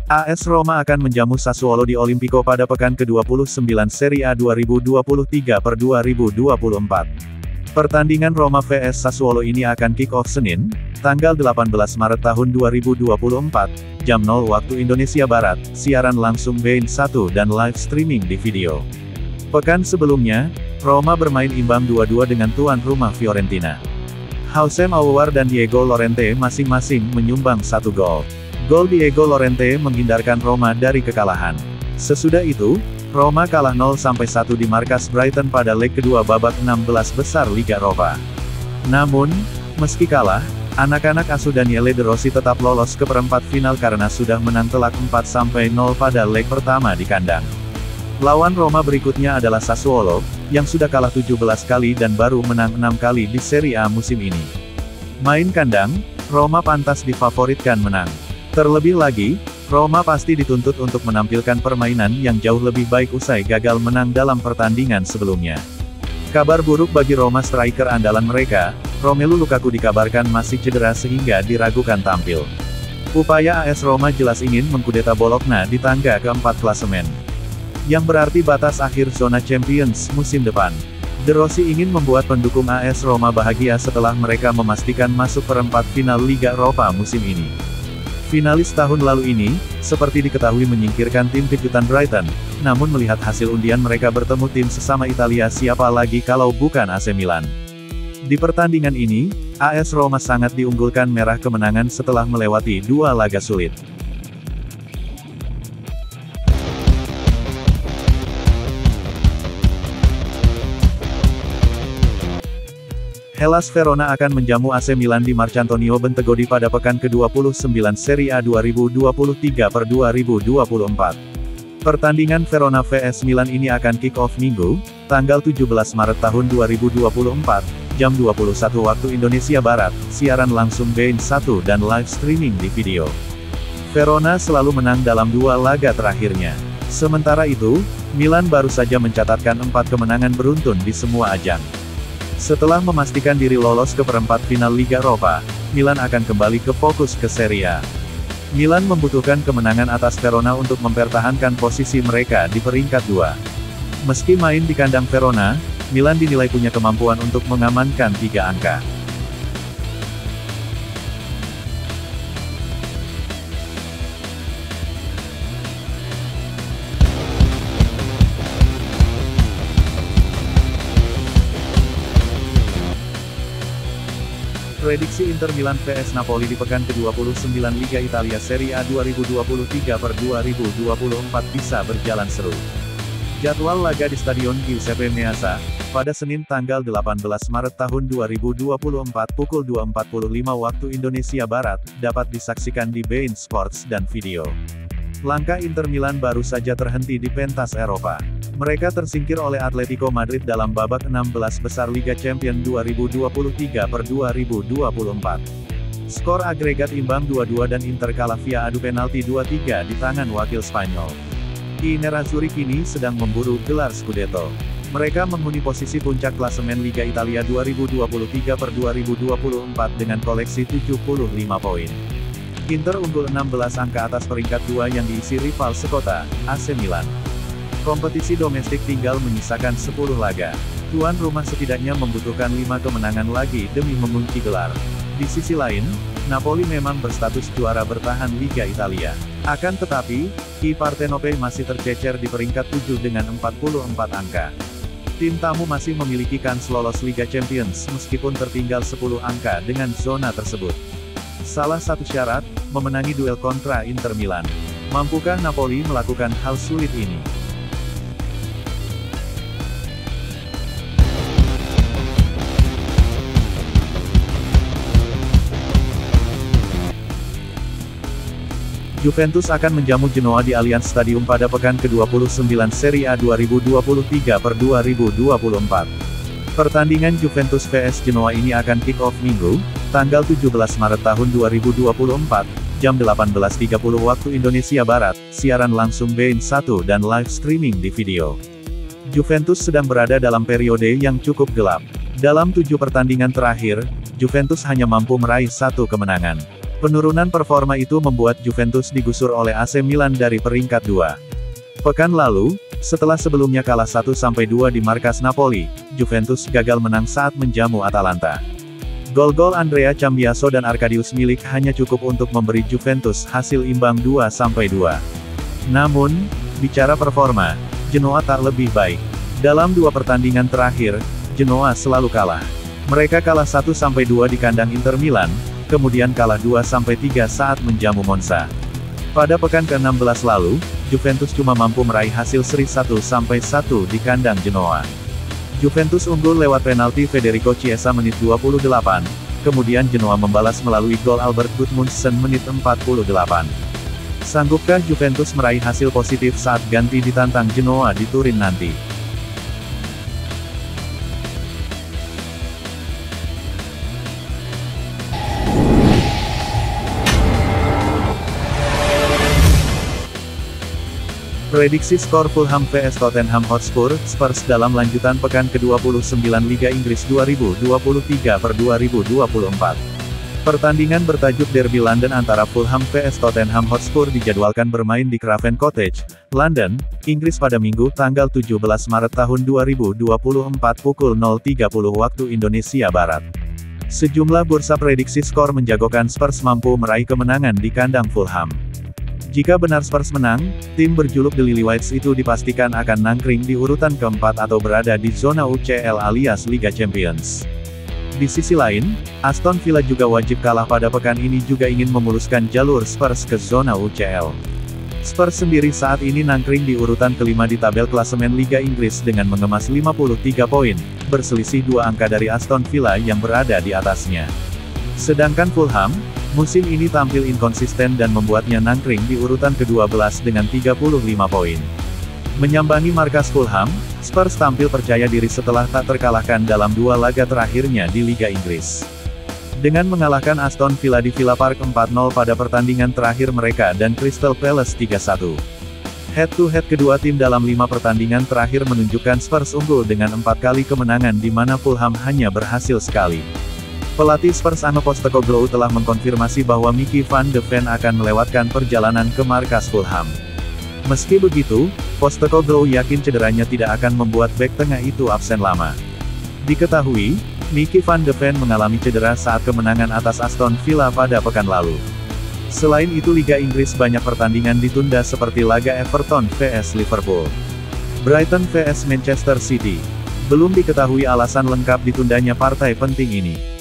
AS Roma akan menjamu Sassuolo di Olimpico pada pekan ke-29 Serie A 2023/2024. Pertandingan Roma vs Sassuolo ini akan kick-off Senin, tanggal 18 Maret tahun 2024, jam 0 waktu Indonesia Barat, siaran langsung beIN 1 dan live streaming di video. Pekan sebelumnya, Roma bermain imbang 2-2 dengan tuan rumah Fiorentina. Houssem Aouar dan Diego Llorente masing-masing menyumbang 1 gol. Gol Diego Llorente menghindarkan Roma dari kekalahan. Sesudah itu, Roma kalah 0-1 di markas Brighton pada leg kedua babak 16 besar Liga Eropa. Namun, meski kalah, anak-anak asuh Daniele De Rossi tetap lolos ke perempat final karena sudah menang telak 4-0 pada leg pertama di kandang. Lawan Roma berikutnya adalah Sassuolo, yang sudah kalah 17 kali dan baru menang 6 kali di Serie A musim ini. Main kandang, Roma pantas difavoritkan menang. Terlebih lagi, Roma pasti dituntut untuk menampilkan permainan yang jauh lebih baik usai gagal menang dalam pertandingan sebelumnya. Kabar buruk bagi Roma striker andalan mereka, Romelu Lukaku dikabarkan masih cedera sehingga diragukan tampil. Upaya AS Roma jelas ingin mengkudeta Bologna di tangga keempat klasemen, yang berarti batas akhir zona Champions musim depan. De Rossi ingin membuat pendukung AS Roma bahagia setelah mereka memastikan masuk perempat final Liga Eropa musim ini. Finalis tahun lalu ini, seperti diketahui menyingkirkan tim kejutan Brighton, namun melihat hasil undian mereka bertemu tim sesama Italia siapa lagi kalau bukan AC Milan. Di pertandingan ini, AS Roma sangat diunggulkan merah kemenangan setelah melewati 2 laga sulit. Hellas Verona akan menjamu AC Milan di Marcantonio Bentegodi pada pekan ke-29 Serie A 2023/2024. Pertandingan Verona vs Milan ini akan kick-off Minggu, tanggal 17 Maret tahun 2024, jam 21 waktu Indonesia Barat, siaran langsung beIN 1 dan live streaming di video. Verona selalu menang dalam 2 laga terakhirnya. Sementara itu, Milan baru saja mencatatkan 4 kemenangan beruntun di semua ajang. Setelah memastikan diri lolos ke perempat final Liga Eropa, Milan akan kembali ke fokus ke Serie A. Milan membutuhkan kemenangan atas Verona untuk mempertahankan posisi mereka di peringkat 2. Meski main di kandang Verona, Milan dinilai punya kemampuan untuk mengamankan 3 angka. Prediksi Inter Milan vs Napoli di pekan ke-29 Liga Italia Serie A 2023/2024 bisa berjalan seru. Jadwal laga di Stadion Giuseppe Meazza, pada Senin tanggal 18 Maret tahun 2024 pukul 2.45 waktu Indonesia Barat, dapat disaksikan di beIN Sports dan Video. Langkah Inter Milan baru saja terhenti di pentas Eropa. Mereka tersingkir oleh Atletico Madrid dalam babak 16 besar Liga Champions 2023/2024. Skor agregat imbang 2-2 dan Inter kalah via adu penalti 2-3 di tangan wakil Spanyol. I Nerazzurri kini sedang memburu gelar Scudetto. Mereka menghuni posisi puncak klasemen Liga Italia 2023/2024 dengan koleksi 75 poin. Inter unggul 16 angka atas peringkat 2 yang diisi rival sekota, AC Milan. Kompetisi domestik tinggal menyisakan 10 laga. Tuan rumah setidaknya membutuhkan 5 kemenangan lagi demi mengunci gelar. Di sisi lain, Napoli memang berstatus juara bertahan Liga Italia. Akan tetapi, I Partenope masih tercecer di peringkat 7 dengan 44 angka. Tim tamu masih memiliki kans lolos Liga Champions meskipun tertinggal 10 angka dengan zona tersebut. Salah satu syarat, memenangi duel kontra Inter Milan. Mampukah Napoli melakukan hal sulit ini? Juventus akan menjamu Genoa di Allianz Stadium pada pekan ke-29 Serie A 2023/2024. Pertandingan Juventus vs Genoa ini akan kick-off Minggu, tanggal 17 Maret tahun 2024, jam 18.30 waktu Indonesia Barat, siaran langsung beIN 1 dan live streaming di video. Juventus sedang berada dalam periode yang cukup gelap. Dalam 7 pertandingan terakhir, Juventus hanya mampu meraih 1 kemenangan. Penurunan performa itu membuat Juventus digusur oleh AC Milan dari peringkat 2. Pekan lalu, setelah sebelumnya kalah 1-2 di markas Napoli, Juventus gagal menang saat menjamu Atalanta. Gol-gol Andrea Cambiaso dan Arkadiusz Milik hanya cukup untuk memberi Juventus hasil imbang 2-2. Namun, bicara performa, Genoa tak lebih baik. Dalam 2 pertandingan terakhir, Genoa selalu kalah. Mereka kalah 1-2 di kandang Inter Milan, kemudian kalah 2-3 saat menjamu Monza. Pada pekan ke-16 lalu, Juventus cuma mampu meraih hasil seri 1-1 di kandang Genoa. Juventus unggul lewat penalti Federico Chiesa menit 28, kemudian Genoa membalas melalui gol Albert Gudmundsson menit 48. Sanggupkah Juventus meraih hasil positif saat ganti ditantang Genoa di Turin nanti? Prediksi skor Fulham vs Tottenham Hotspur, Spurs dalam lanjutan pekan ke-29 Liga Inggris 2023/2024. Pertandingan bertajuk Derby London antara Fulham vs Tottenham Hotspur dijadwalkan bermain di Craven Cottage, London, Inggris pada Minggu tanggal 17 Maret tahun 2024 pukul 0.30 waktu Indonesia Barat. Sejumlah bursa prediksi skor menjagokan Spurs mampu meraih kemenangan di kandang Fulham. Jika benar Spurs menang, tim berjuluk The Lily-Whites itu dipastikan akan nangkring di urutan keempat atau berada di zona UCL alias Liga Champions. Di sisi lain, Aston Villa juga wajib kalah pada pekan ini juga ingin memuluskan jalur Spurs ke zona UCL. Spurs sendiri saat ini nangkring di urutan kelima di tabel klasemen Liga Inggris dengan mengemas 53 poin, berselisih 2 angka dari Aston Villa yang berada di atasnya. Sedangkan Fulham, musim ini tampil inkonsisten dan membuatnya nangkring di urutan ke-12 dengan 35 poin. Menyambangi markas Fulham, Spurs tampil percaya diri setelah tak terkalahkan dalam 2 laga terakhirnya di Liga Inggris. Dengan mengalahkan Aston Villa di Villa Park 4-0 pada pertandingan terakhir mereka dan Crystal Palace 3-1. Head-to-head kedua tim dalam 5 pertandingan terakhir menunjukkan Spurs unggul dengan 4 kali kemenangan di mana Fulham hanya berhasil sekali. Pelatih Spurs Ange Postecoglou telah mengkonfirmasi bahwa Mickey van de Ven akan melewatkan perjalanan ke markas Fulham. Meski begitu, Postecoglou yakin cederanya tidak akan membuat bek tengah itu absen lama. Diketahui, Mickey van de Ven mengalami cedera saat kemenangan atas Aston Villa pada pekan lalu. Selain itu Liga Inggris banyak pertandingan ditunda seperti laga Everton vs Liverpool, Brighton vs Manchester City. Belum diketahui alasan lengkap ditundanya partai penting ini.